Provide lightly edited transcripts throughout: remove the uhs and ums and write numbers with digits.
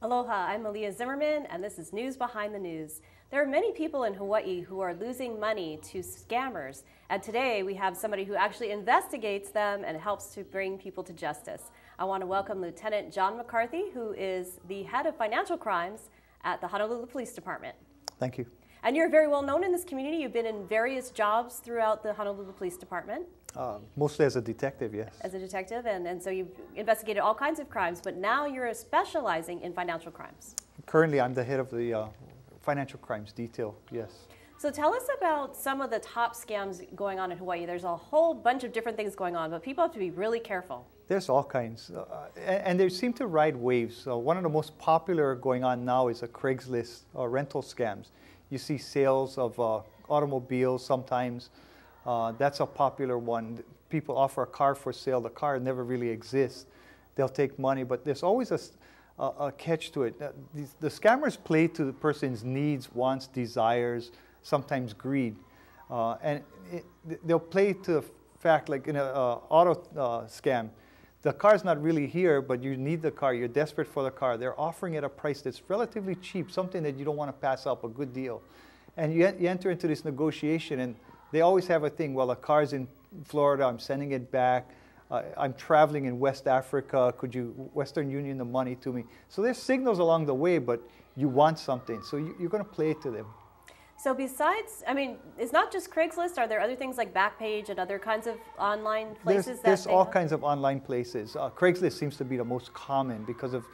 Aloha, I'm Malia Zimmerman, and this is News Behind the News. There are many people in Hawaii who are losing money to scammers, and today we have somebody who actually investigates them and helps to bring people to justice. I want to welcome Lieutenant John McCarthy, who is the head of financial crimes at the Honolulu Police Department. Thank you. And you're very well known in this community. You've been in various jobs throughout the Honolulu Police Department. Mostly as a detective, yes. As a detective, and so you've investigated all kinds of crimes, but now you're specializing in financial crimes. Currently, I'm the head of the financial crimes detail, yes. So tell us about some of the top scams going on in Hawaii. There's a whole bunch of different things going on, but people have to be really careful. There's all kinds, and they seem to ride waves. One of the most popular going on now is a Craigslist rental scams. You see sales of automobiles sometimes. That's a popular one. People offer a car for sale. The car never really exists. They'll take money, but there's always a catch to it. The scammers play to the person's needs, wants, desires, sometimes greed. And they'll play to the fact, like in an auto scam, the car's not really here, but you need the car. You're desperate for the car. They're offering it a price that's relatively cheap, something that you don't want to pass up, a good deal. And you enter into this negotiation, and they always have a thing, well, the car's in Florida, I'm sending it back. I'm traveling in West Africa. Could you Western Union the money to me? So there's signals along the way, but you want something. So you're going to play it to them. So besides, I mean, it's not just Craigslist. Are there other things like Backpage and other kinds of online places? There's all kinds of online places. Craigslist seems to be the most common because of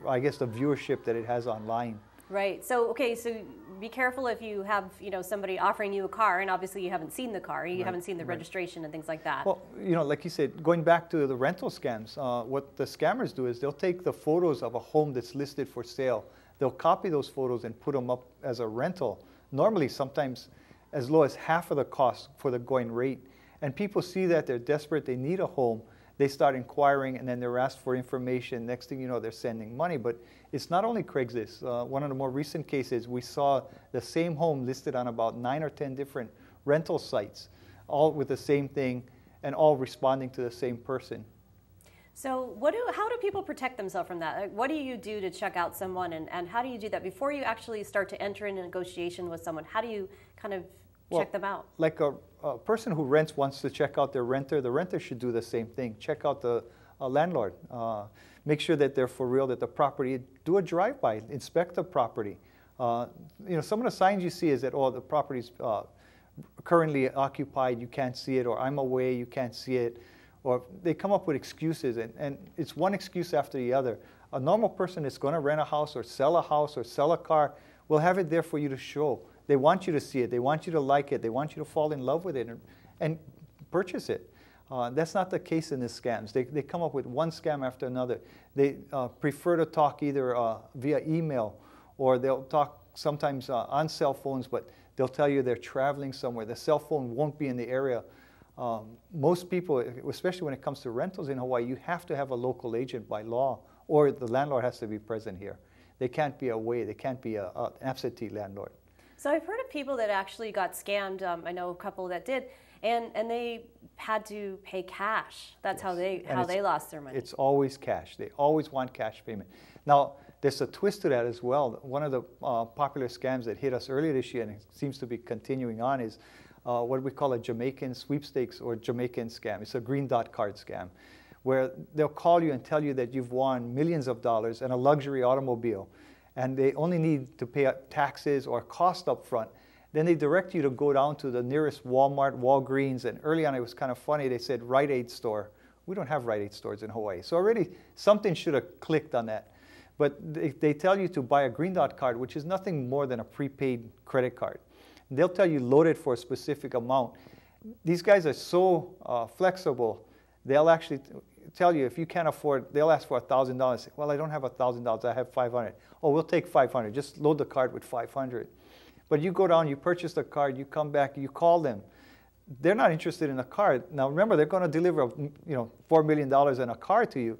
I guess the viewership that it has online. Right. So, okay, so be careful if you have, somebody offering you a car, and obviously you haven't seen the car, you haven't seen the registration and things like that. Well, like you said, going back to the rental scams, what the scammers do is they'll take the photos of a home that's listed for sale. They'll copy those photos and put them up as a rental. Normally, sometimes as low as half of the cost for the going rate. And people see that, they're desperate, they need a home. They start inquiring, and then they're asked for information. Next thing you know, they're sending money. But it's not only Craigslist. One of the more recent cases, we saw the same home listed on about 9 or 10 different rental sites, all with the same thing and all responding to the same person. So how do people protect themselves from that? What do you do to check out someone, and how do you do that before you actually start to enter into a negotiation with someone? How do you kind of check them out? Like a person who rents wants to check out their renter, the renter should do the same thing. Check out the landlord. Make sure that they're for real, that the property, do a drive-by, inspect the property. Some of the signs you see is that, the property's currently occupied, you can't see it, or I'm away, you can't see it. Or they come up with excuses, and it's one excuse after the other. A normal person that's going to rent a house or sell a car will have it there for you to show. They want you to see it. They want you to like it. They want you to fall in love with it and purchase it. That's not the case in the scams. They come up with one scam after another. They prefer to talk either via email, or they'll talk sometimes on cell phones, but they'll tell you they're traveling somewhere. The cell phone won't be in the area. Most people, especially when it comes to rentals in Hawaii, you have to have a local agent by law, or the landlord has to be present here. They can't be away. They can't be an absentee landlord. So I've heard of people that actually got scammed. I know a couple that did, and they had to pay cash. That's how they lost their money. It's always cash. They always want cash payment. Now, there's a twist to that as well. One of the popular scams that hit us earlier this year, and it seems to be continuing on, is what we call a Jamaican sweepstakes or Jamaican scam. It's a green dot card scam, where they'll call you and tell you that you've won millions of dollars and a luxury automobile, and they only need to pay taxes or cost up front. Then they direct you to go down to the nearest Walmart, Walgreens, and early on it was kind of funny, they said Rite Aid store. We don't have Rite Aid stores in Hawaii. So already something should have clicked on that. But they tell you to buy a green dot card, which is nothing more than a prepaid credit card. They'll tell you load it for a specific amount. These guys are so flexible, they'll actually tell you if you can't afford, they'll ask for $1,000. Well, I don't have $1,000, I have $500. Oh, we'll take $500. Just load the card with $500. But you go down, you purchase the card, you come back, you call them. They're not interested in a card. Now remember, they're going to deliver $4 million in a car to you.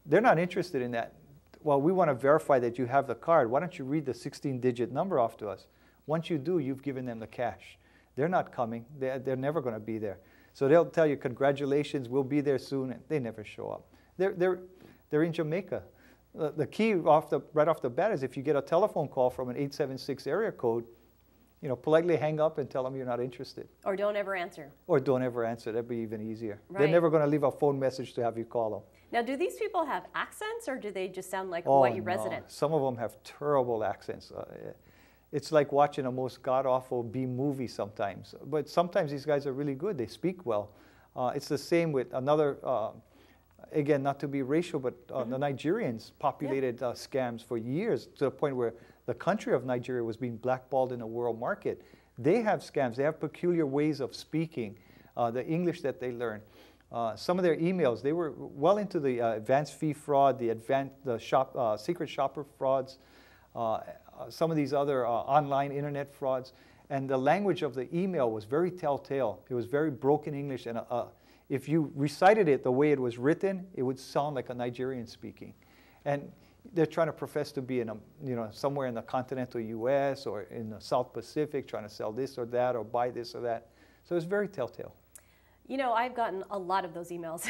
They're not interested in that. Well, we want to verify that you have the card. Why don't you read the 16-digit number off to us? Once you do, you've given them the cash. They're not coming. They're never going to be there. So they'll tell you, congratulations, we'll be there soon, and they never show up. They're in Jamaica. the key right off the bat is if you get a telephone call from an 876 area code, politely hang up and tell them you're not interested. Or don't ever answer. Or don't ever answer. That'd be even easier. Right. They're never going to leave a phone message to have you call them. Now, do these people have accents, or do they just sound like Oh, Hawaii no. residents? Some of them have terrible accents. It's like watching a most god-awful B movie sometimes. But sometimes these guys are really good. They speak well. It's the same with another, again, not to be racial, but the Nigerians populated scams for years to the point where the country of Nigeria was being blackballed in the world market. They have scams. They have peculiar ways of speaking, the English that they learn. Some of their emails, they were well into the advance fee fraud, the secret shopper frauds, some of these other online internet frauds. And the language of the email was very telltale. It was very broken English. And if you recited it the way it was written, it would sound like a Nigerian speaking. And they're trying to profess to be in somewhere in the continental U.S. or in the South Pacific, trying to sell this or that or buy this or that. So it's very telltale. I've gotten a lot of those emails.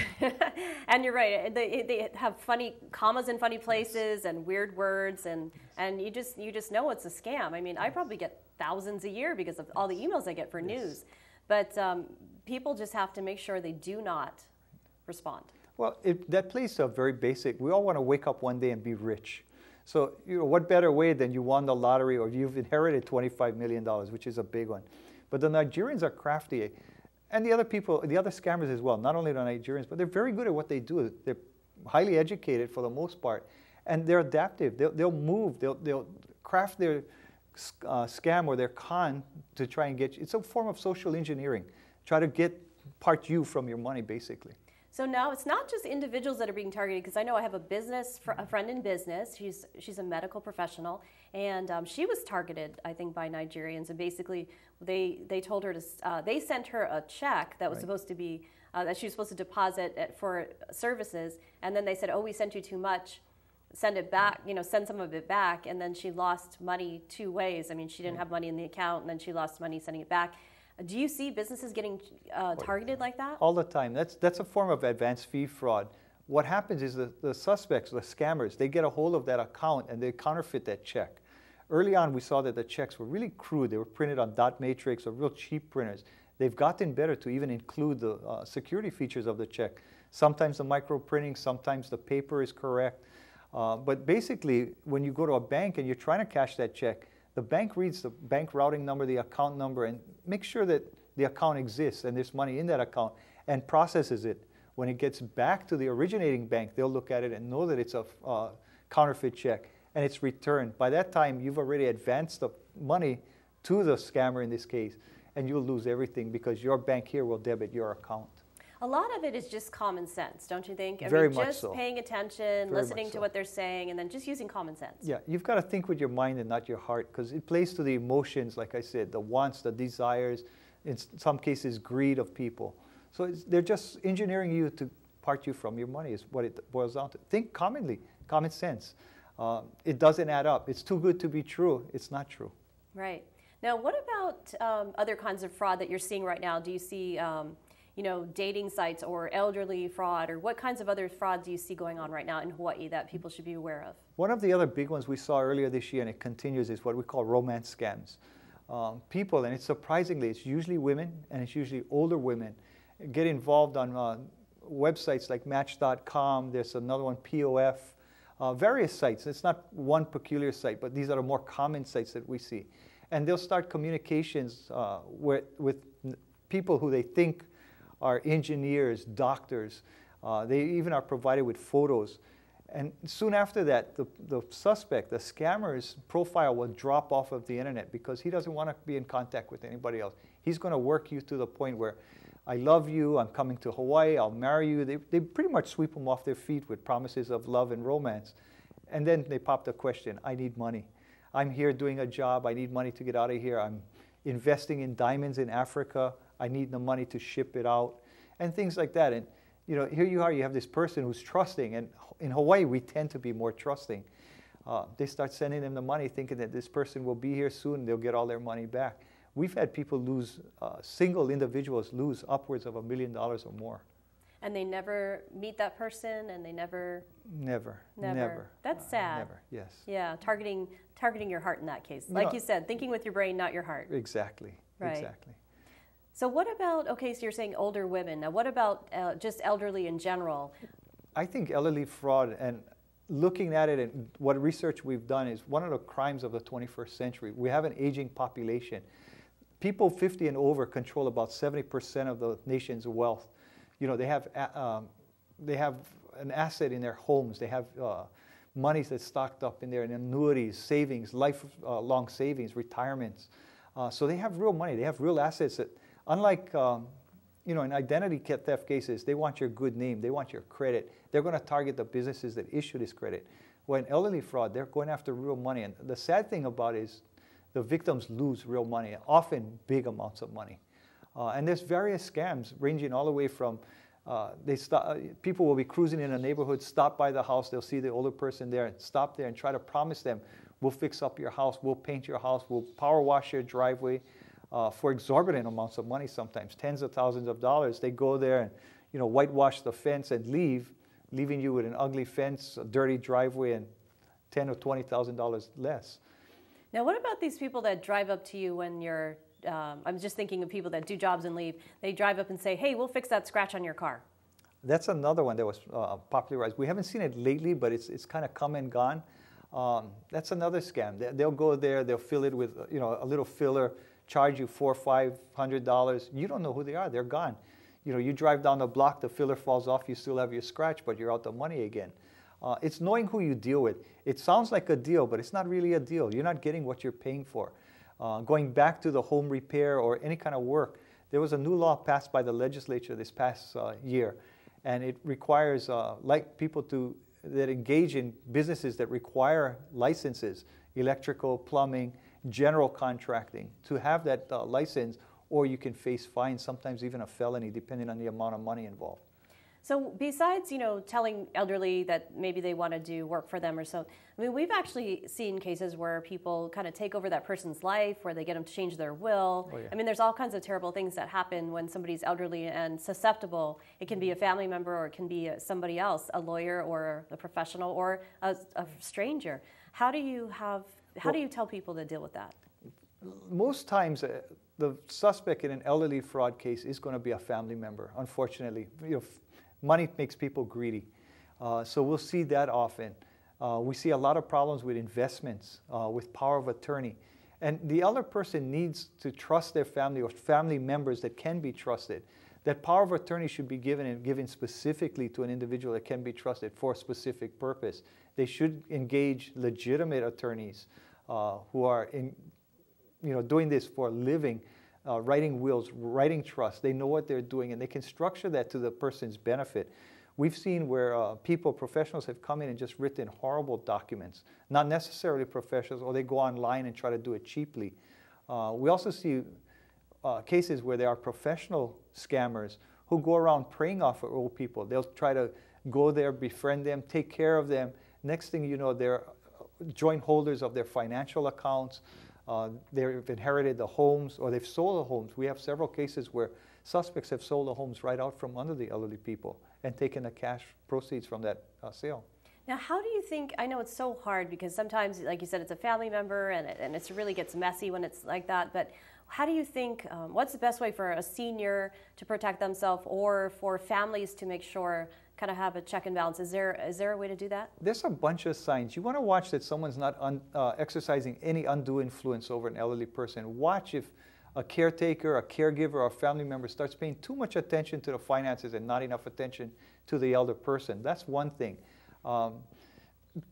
And you're right, they have funny commas in funny places and weird words, and you just know it's a scam. I mean, I probably get thousands a year because of all the emails I get for news. But people just have to make sure they do not respond. Well, that plays to a very basic, we all want to wake up one day and be rich. So what better way than you won the lottery or you've inherited $25 million, which is a big one. But the Nigerians are crafty. And the other people, the other scammers as well, not only the Nigerians, but they're very good at what they do. They're highly educated for the most part. And they're adaptive. They'll move. They'll craft their scam or their con to try and get you. It's a form of social engineering. Try to part you from your money, basically. So now it's not just individuals that are being targeted, because I know I have a friend in business. She's a medical professional, and she was targeted, I think, by Nigerians. And basically, they told her they sent her a check that was supposed to be that she was supposed to deposit for services, and then they said, "Oh, we sent you too much. Send it back. Send some of it back." And then she lost money two ways. I mean, she didn't have money in the account, and then she lost money sending it back. Do you see businesses getting targeted like that? All the time. That's a form of advance fee fraud. What happens is the suspects, the scammers, they get a hold of that account and they counterfeit that check. Early on, we saw that the checks were really crude. They were printed on dot matrix or real cheap printers. They've gotten better to even include the security features of the check. Sometimes the micro printing, sometimes the paper is correct. But basically, when you go to a bank and you're trying to cash that check, the bank reads the bank routing number, the account number, and makes sure that the account exists and there's money in that account and processes it. When it gets back to the originating bank, they'll look at it and know that it's a counterfeit check and it's returned. By that time, you've already advanced the money to the scammer in this case, and you'll lose everything because your bank here will debit your account. A lot of it is just common sense, don't you think? Very much just so. Paying attention, listening to what they're saying, and then just using common sense. Yeah, you've got to think with your mind and not your heart, because it plays to the emotions, like I said, the wants, the desires, in some cases, greed of people. So they're just engineering you to part you from your money is what it boils down to. Think commonly, common sense. It doesn't add up. It's too good to be true. It's not true. Right. Now, what about other kinds of fraud that you're seeing right now? Do you see dating sites or elderly fraud, or what kinds of other frauds do you see going on right now in Hawaii that people should be aware of? One of the other big ones we saw earlier this year, and it continues, is what we call romance scams. People, and it's usually women, and it's usually older women, get involved on websites like Match.com. There's another one, POF, various sites. It's not one peculiar site, but these are the more common sites that we see. And they'll start communications with people who they think are engineers, doctors. They even are provided with photos. And soon after that, the suspect, the scammer's profile will drop off of the internet because he doesn't want to be in contact with anybody else. He's going to work you to the point where, I love you, I'm coming to Hawaii, I'll marry you. They pretty much sweep them off their feet with promises of love and romance. And then they pop the question, I need money. I'm here doing a job, I need money to get out of here. I'm investing in diamonds in Africa. I need the money to ship it out, and things like that. And here you are, you have this person who's trusting, and in Hawaii we tend to be more trusting. They start sending them the money thinking that this person will be here soon, they'll get all their money back. We've had people lose, single individuals lose upwards of $1 million or more. and they never meet that person, and they never. Never. That's sad. Never. Yes. Yeah, targeting your heart in that case. You Like know, you said, thinking with your brain, not your heart. Exactly. Right. Exactly. So what about, okay, so you're saying older women. Now what about just elderly in general? I think elderly fraud, and looking at it and what research we've done, is one of the crimes of the 21st century. We have an aging population. People 50 and over control about 70% of the nation's wealth. You know, they have an asset in their homes. They have monies that's stocked up in there, and annuities, savings, lifelong savings, retirements. So they have real money. They have real assets that, unlike you know, in identity theft cases, they want your good name. They want your credit. They're going to target the businesses that issue this credit. When elderly fraud, they're going after real money. And the sad thing about it is the victims lose real money, often big amounts of money. And there's various scams ranging all the way from people will be cruising in a neighborhood, stop by the house, they'll see the older person there, and stop there and try to promise them, we'll fix up your house, we'll paint your house, we'll power wash your driveway for exorbitant amounts of money sometimes, tens of thousands of dollars. They go there and, you know, whitewash the fence and leaving you with an ugly fence, a dirty driveway, and $10,000 or $20,000 less. Now what about these people that drive up to you when you're, I'm just thinking of people that do jobs and leave. They drive up and say, hey, we'll fix that scratch on your car. That's another one that was popularized. We haven't seen it lately, but it's kind of come and gone. That's another scam. They'll go there, they'll fill it with, you know, a little filler, charge you $400 or $500. You don't know who they are. They're gone. You know, you drive down the block, the filler falls off, you still have your scratch, but you're out the money again. It's knowing who you deal with. It sounds like a deal, but it's not really a deal. You're not getting what you're paying for. Going back to the home repair or any kind of work, there was a new law passed by the legislature this past year, and it requires like people that engage in businesses that require licenses, electrical, plumbing, general contracting, to have that license, or you can face fines, sometimes even a felony, depending on the amount of money involved. So besides, you know, telling elderly that maybe they want to do work for them or so, I mean, we've actually seen cases where people kind of take over that person's life, where they get them to change their will. Oh, yeah. I mean, there's all kinds of terrible things that happen when somebody's elderly and susceptible. It can be a family member, or it can be somebody else, a lawyer or a professional or a stranger. How do you tell people to deal with that? Most times, the suspect in an elderly fraud case is going to be a family member, unfortunately. You know, money makes people greedy. So we'll see that often. We see a lot of problems with investments, with power of attorney. And the elder person needs to trust their family or family members that can be trusted. That power of attorney should be given, and given specifically to an individual that can be trusted for a specific purpose. They should engage legitimate attorneys who are doing this for a living, writing wills, writing trusts. They know what they're doing, and they can structure that to the person's benefit. We've seen where professionals have come in and just written horrible documents, not necessarily professionals, or they go online and try to do it cheaply. We also see cases where there are professional scammers who go around preying off of old people. They'll try to go there, befriend them, take care of them. Next thing you know, they're joint holders of their financial accounts. They've inherited the homes, or they've sold the homes. We have several cases where suspects have sold the homes right out from under the elderly people and taken the cash proceeds from that sale. Now, how do you think, I know it's so hard because sometimes, like you said, it's a family member and it really gets messy when it's like that, but how do you think, what's the best way for a senior to protect themselves, or for families to make sure, kind of have a check and balance? Is there a way to do that? There's a bunch of signs. You want to watch that someone's not exercising any undue influence over an elderly person. Watch if a caretaker, a caregiver, or a family member starts paying too much attention to the finances and not enough attention to the elder person. That's one thing.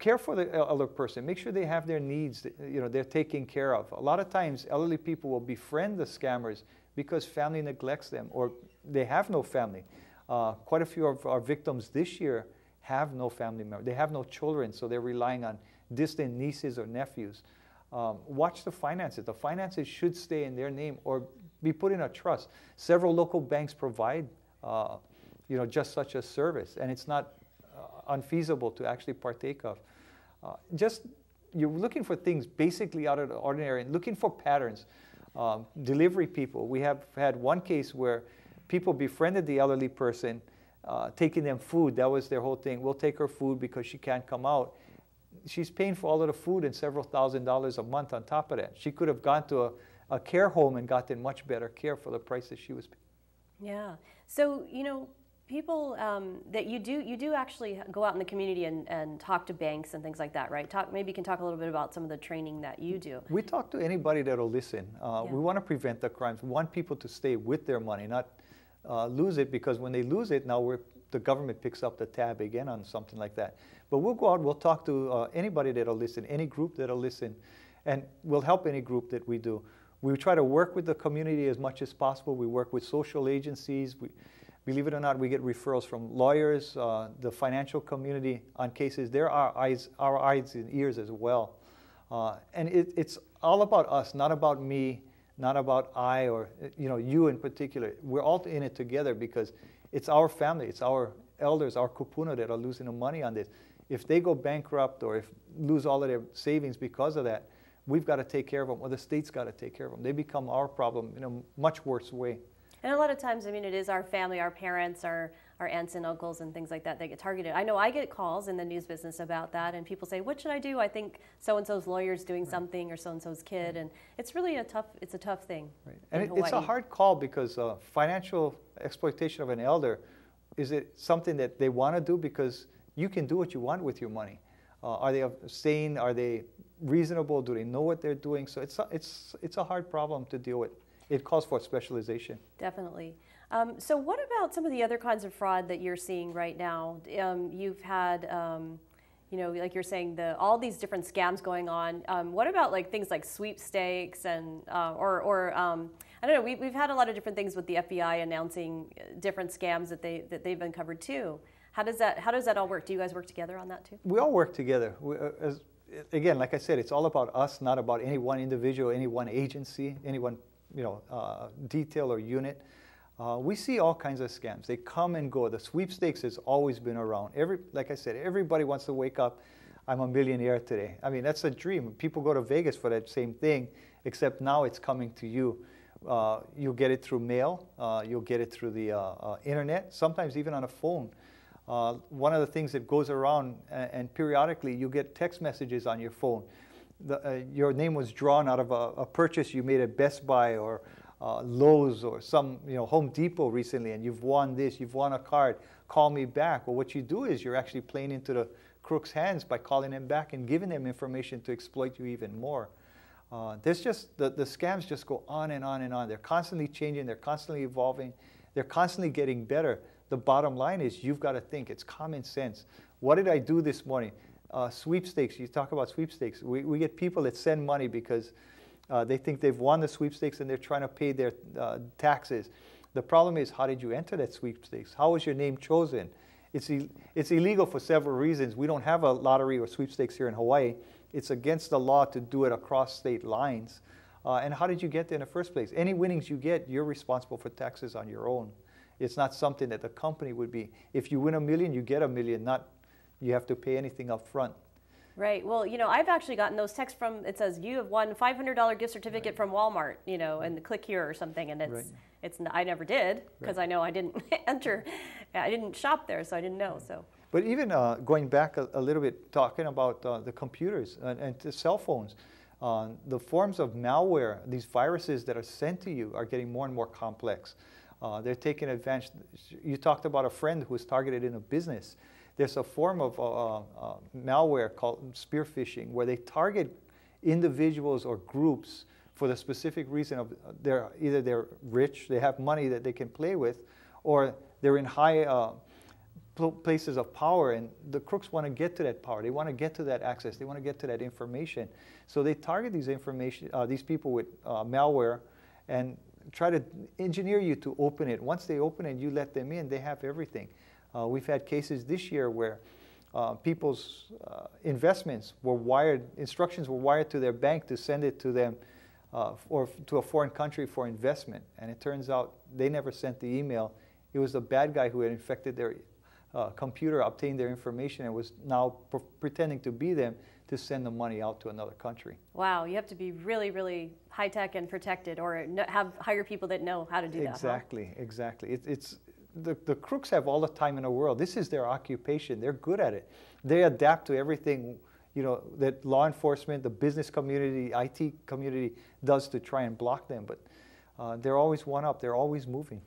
Care for the elder person. Make sure they have their needs, they're taken care of. A lot of times, elderly people will befriend the scammers because family neglects them, or they have no family. Quite a few of our victims this year have no family member. They have no children, so they're relying on distant nieces or nephews. Watch the finances. The finances should stay in their name or be put in a trust. Several local banks provide, just such a service, and it's not unfeasible to actually partake of. You're looking for things basically out of the ordinary and looking for patterns. Delivery people. We have had one case where people befriended the elderly person. taking them food. That was their whole thing. We'll take her food because she can't come out. She's paying for all of the food and several $1,000s a month on top of that. She could have gone to a care home and gotten much better care for the price that she was paying. Yeah. So, people that you do actually go out in the community and talk to banks and things like that, right? Maybe you can talk a little bit about some of the training that you do. We talk to anybody that'll listen. We want to prevent the crimes. We want people to stay with their money, not lose it, because when they lose it, now the government picks up the tab again on something like that. But we'll go out, we'll talk to anybody that'll listen, any group that'll listen, and we'll help any group that we do. We try to work with the community as much as possible. We work with social agencies. Believe it or not, we get referrals from lawyers, the financial community on cases. They're our eyes and ears as well. And it's all about us, not about me, not about I or you in particular. We're all in it together because it's our family, it's our elders, our kupuna that are losing the money on this. If they go bankrupt or lose all of their savings because of that, we've got to take care of them, or the state's got to take care of them. They become our problem in a much worse way. And a lot of times, it is our family, our parents, our aunts and uncles and things like that get targeted. I know I get calls in the news business about that, and people say, what should I do? I think so-and-so's lawyer's doing something, or so-and-so's kid, and it's really a tough thing. Right. And it's a hard call because financial exploitation of an elder, is it something that they want to do? Because you can do what you want with your money. Are they sane? Are they reasonable? Do they know what they're doing? So it's a hard problem to deal with. It calls for specialization. Definitely. So what about some of the other kinds of fraud that you're seeing right now? You've had, like you're saying, all these different scams going on. What about things like sweepstakes and I don't know. We've had a lot of different things with the FBI announcing different scams that they've uncovered too. How does that all work? Do you guys work together on that too? We all work together. Again, like I said, it's all about us, not about any one individual, any one agency, any one detail or unit. We see all kinds of scams. They come and go. The sweepstakes has always been around. Like I said, everybody wants to wake up, I'm a millionaire today. I mean, that's a dream. People go to Vegas for that same thing, except now it's coming to you. You'll get it through mail. You'll get it through the internet, sometimes even on a phone. One of the things that goes around, and periodically you get text messages on your phone. Your name was drawn out of a purchase you made at Best Buy or Lowe's or some Home Depot recently, and you've won this, you've won a card, call me back. Well, what you do is you're actually playing into the crook's hands by calling them back and giving them information to exploit you even more. There's just, the scams just go on and on and on. They're constantly changing, they're constantly evolving, they're constantly getting better. The bottom line is you've got to think, it's common sense. What did I do this morning? Sweepstakes, you talk about sweepstakes. We get people that send money because they think they've won the sweepstakes and they're trying to pay their taxes. The problem is, how did you enter that sweepstakes? How was your name chosen? It's illegal for several reasons. We don't have a lottery or sweepstakes here in Hawaii. It's against the law to do it across state lines. And how did you get there in the first place? Any winnings you get, you're responsible for taxes on your own. It's not something that the company would be. If you win $1 million, you get $1 million, not you have to pay anything up front. Right. Well, I've actually gotten those texts it says you have won $500 gift certificate from Walmart, and click here or something, and I never did because I know I didn't enter, I didn't shop there, so I didn't know. So. But even going back a little bit, talking about the computers and the cell phones, the forms of malware, these viruses that are sent to you are getting more and more complex. They're taking advantage. You talked about a friend who was targeted in a business. There's a form of malware called spear phishing, where they target individuals or groups for the specific reason of either they're rich, they have money that they can play with, or they're in high places of power, and the crooks want to get to that power. They want to get to that access. They want to get to that information. So they target these people with malware and try to engineer you to open it. Once they open it, you let them in, they have everything. We've had cases this year where people's investments were wired, instructions were wired to their bank to send it to them or to a foreign country for investment. And it turns out they never sent the email. It was the bad guy who had infected their computer, obtained their information, and was now pretending to be them to send the money out to another country. Wow, you have to be really, really high-tech and protected, or hire people that know how to do that. Exactly, huh? Exactly. the crooks have all the time in the world. This is their occupation. They're good at it. They adapt to everything, you know, that law enforcement, the business community, IT community does to try and block them. But they're always one up. They're always moving.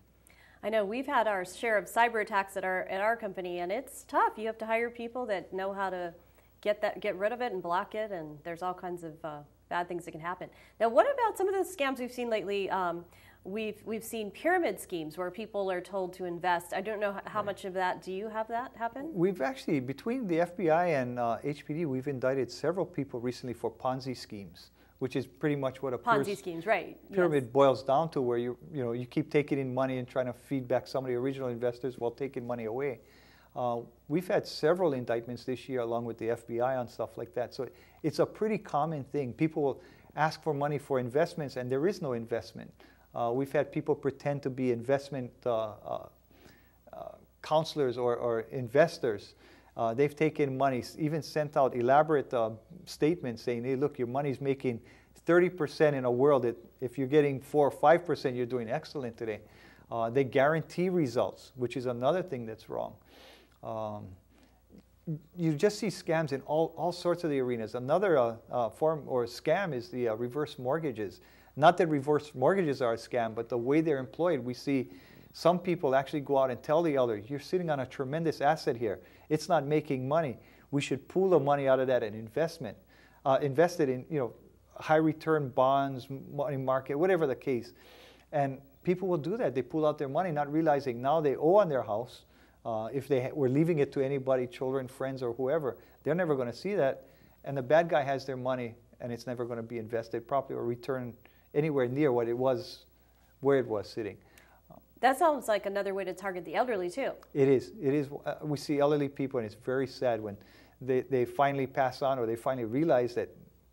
I know we've had our share of cyber attacks at our company, and it's tough. You have to hire people that know how to get rid of it and block it, and there's all kinds of bad things that can happen. Now, what about some of the scams we've seen lately? We've seen pyramid schemes where people are told to invest. I don't know how much of that. Do you have that happen? We've actually, between the FBI and HPD, we've indicted several people recently for Ponzi schemes, which is pretty much what a Ponzi schemes, right? pyramid Yes. boils down to, where you keep taking in money and trying to feed back some of the original investors while taking money away. We've had several indictments this year along with the FBI on stuff like that. So it's a pretty common thing. People will ask for money for investments, and there is no investment. We've had people pretend to be investment counselors or investors. They've taken money, even sent out elaborate statements saying, hey, look, your money's making 30% in a world that if you're getting 4 or 5%, you're doing excellent today. They guarantee results, which is another thing that's wrong. You just see scams in all sorts of the arenas. Another form or scam is the reverse mortgages. Not that reverse mortgages are a scam, but the way they're employed, we see some people actually go out and tell the other, you're sitting on a tremendous asset here. It's not making money. We should pool the money out of that and invest it in, you know, high return bonds, money market, whatever the case. And people will do that. They pull out their money, not realizing now they owe on their house. If they were leaving it to anybody, children, friends, or whoever, they're never going to see that. And the bad guy has their money, and it's never going to be invested properly or returned anywhere near what it was, where it was sitting. That sounds like another way to target the elderly too. It is. It is. We see elderly people, and it's very sad when they finally pass on or they finally realize that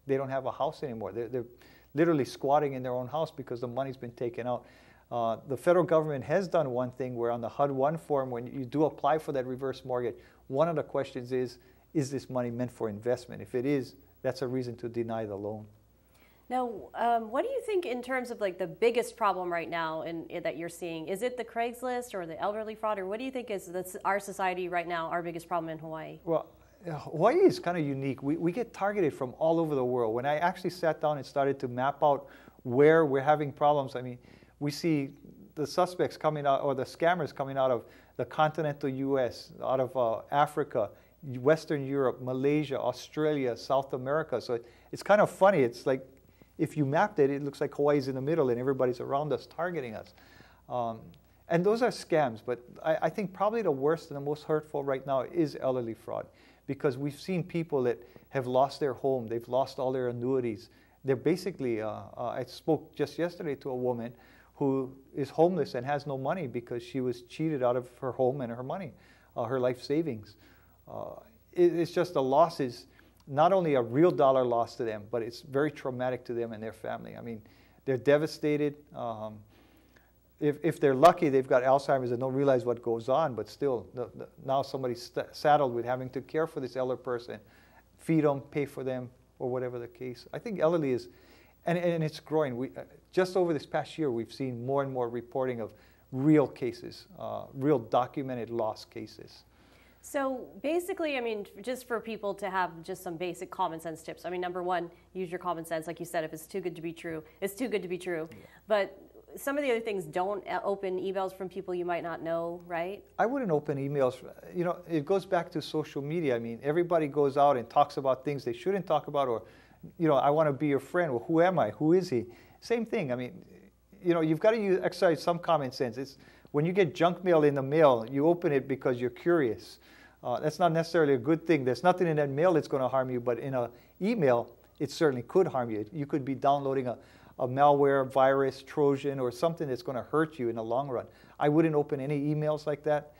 they don't have a house anymore. They're literally squatting in their own house because the money's been taken out. The federal government has done one thing where on the HUD-1 form, when you do apply for that reverse mortgage, one of the questions is this money meant for investment? If it is, that's a reason to deny the loan. Now, what do you think in terms of like the biggest problem right now that you're seeing? Is it the Craigslist or the elderly fraud, or what do you think is our society right now, our biggest problem in Hawaii? Well, Hawaii is kind of unique. We get targeted from all over the world. When I actually sat down and started to map out where we're having problems, I mean, we see the suspects coming out, or the scammers coming out of the continental U.S., out of Africa, Western Europe, Malaysia, Australia, South America. So it's kind of funny. It's like, if you mapped it, it looks like Hawaii's in the middle and everybody's around us targeting us. And those are scams, but I think probably the worst and the most hurtful right now is elderly fraud, because we've seen people that have lost their home, they've lost all their annuities. They're basically, I spoke just yesterday to a woman who is homeless and has no money because she was cheated out of her home and her money, her life savings. It's just the loss is not only a real dollar loss to them, but it's very traumatic to them and their family. I mean, they're devastated. If they're lucky, they've got Alzheimer's and don't realize what goes on, but still, now somebody's saddled with having to care for this elder person, feed them, pay for them, or whatever the case. I think elderly is, and it's growing. Just over this past year, we've seen more and more reporting of real cases, real documented loss cases. So basically, I mean, just for people to have just some basic common sense tips. I mean, number one, use your common sense. Like you said, if it's too good to be true, it's too good to be true. Yeah. But some of the other things, don't open emails from people you might not know, right? I wouldn't open emails. You know, it goes back to social media. I mean, everybody goes out and talks about things they shouldn't talk about, or, you know, I want to be your friend. Well, who am I? Who is he? Same thing. I mean, you know, you've got to exercise some common sense. It's when you get junk mail in the mail, you open it because you're curious. That's not necessarily a good thing. There's nothing in that mail that's going to harm you, but in an email, it certainly could harm you. You could be downloading a malware, virus, Trojan, or something that's going to hurt you in the long run. I wouldn't open any emails like that.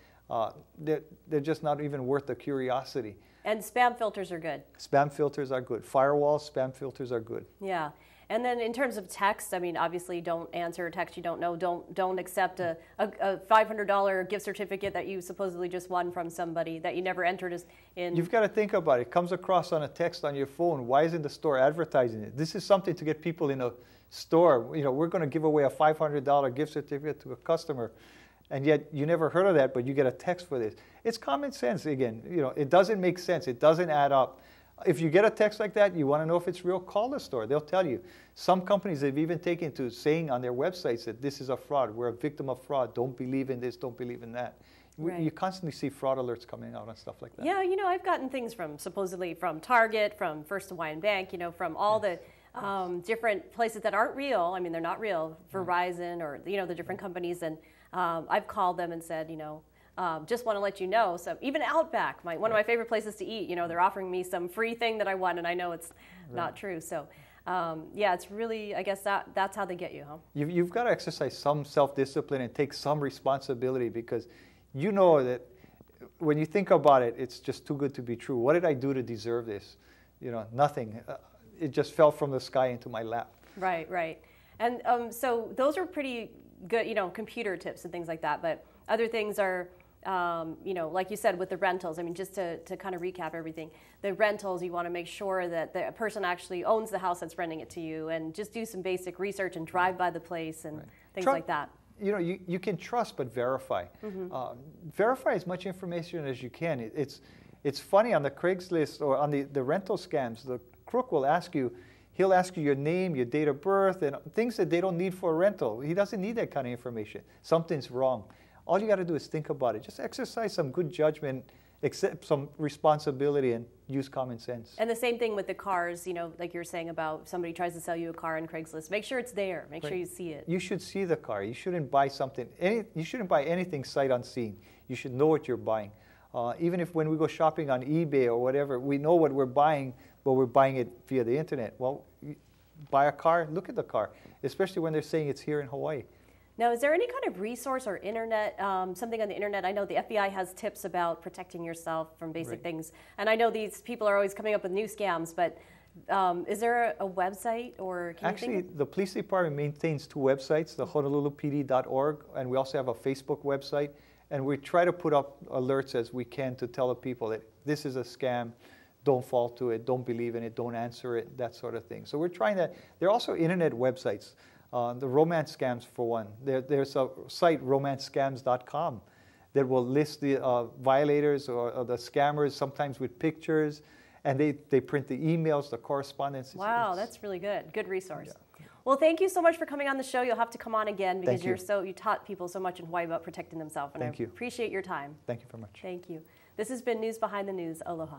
They're just not even worth the curiosity. And spam filters are good. Spam filters are good. Firewalls, spam filters are good. Yeah. And then in terms of text, I mean, obviously don't answer a text you don't know. Don't accept a $500 gift certificate that you supposedly just won from somebody that you never entered in. You've got to think about it. It comes across on a text on your phone. Why isn't the store advertising it? This is something to get people in a store. You know, we're going to give away a $500 gift certificate to a customer. and yet you never heard of that, but you get a text for this. It's common sense again. You know, it doesn't make sense. It doesn't add up. If you get a text like that, you want to know if it's real, call the store. They'll tell you. Some companies have even taken to saying on their websites that this is a fraud. We're a victim of fraud. Don't believe in this. Don't believe in that. Right. You constantly see fraud alerts coming out and stuff like that. Yeah, you know, I've gotten things from supposedly from Target, from First Hawaiian Bank, you know, from all the different places that aren't real. I mean, they're not real. Verizon or, you know, the different companies. And I've called them and said, you know, just want to let you know. So even Outback, one of my favorite places to eat, you know, they're offering me some free thing that I want, and I know it's not true. So yeah, it's really, I guess that's how they get you, huh? You've got to exercise some self-discipline and take some responsibility, because you know that when you think about it, it's just too good to be true. What did I do to deserve this? You know, nothing. It just fell from the sky into my lap. Right, right. And so those are pretty good, you know, computer tips and things like that. But other things are, you know, like you said with the rentals. I mean, just to kind of recap everything, the rentals, you want to make sure that the person actually owns the house that's renting it to you, and just do some basic research and drive by the place and things like that. You know, you can trust but verify. Verify as much information as you can. It's funny, on the Craigslist or on the rental scams, the crook will ask you, he'll ask you your name, your date of birth, and things that they don't need for a rental. He doesn't need that kind of information. Something's wrong. All you got to do is think about it. Just exercise some good judgment, accept some responsibility, and use common sense. And the same thing with the cars, you know, like you're saying about somebody tries to sell you a car on Craigslist. Make sure it's there. Make sure you see it. You should see the car. You shouldn't buy something. You shouldn't buy anything sight unseen. You should know what you're buying. Even if when we go shopping on eBay or whatever, we know what we're buying, but we're buying it via the internet. Well, buy a car, look at the car, especially when they're saying it's here in Hawaii. Now, is there any kind of resource or internet, something on the internet? I know the FBI has tips about protecting yourself from basic things. And I know these people are always coming up with new scams, but is there a website or can Actually, you think the police department maintains two websites, the honolulupd.org, and we also have a Facebook website. And we try to put up alerts as we can to tell the people that this is a scam, don't fall to it, don't believe in it, don't answer it, that sort of thing. So we're trying to, there are also internet websites. The romance scams, for one. There's a site, romancescams.com, that will list the violators or the scammers, sometimes with pictures, and they print the emails, the correspondence. Wow, that's really good. Good resource. Yeah. Well, thank you so much for coming on the show. You'll have to come on again because you taught people so much in Hawaii about protecting themselves, and I appreciate your time. Thank you very much. Thank you. This has been News Behind the News. Aloha.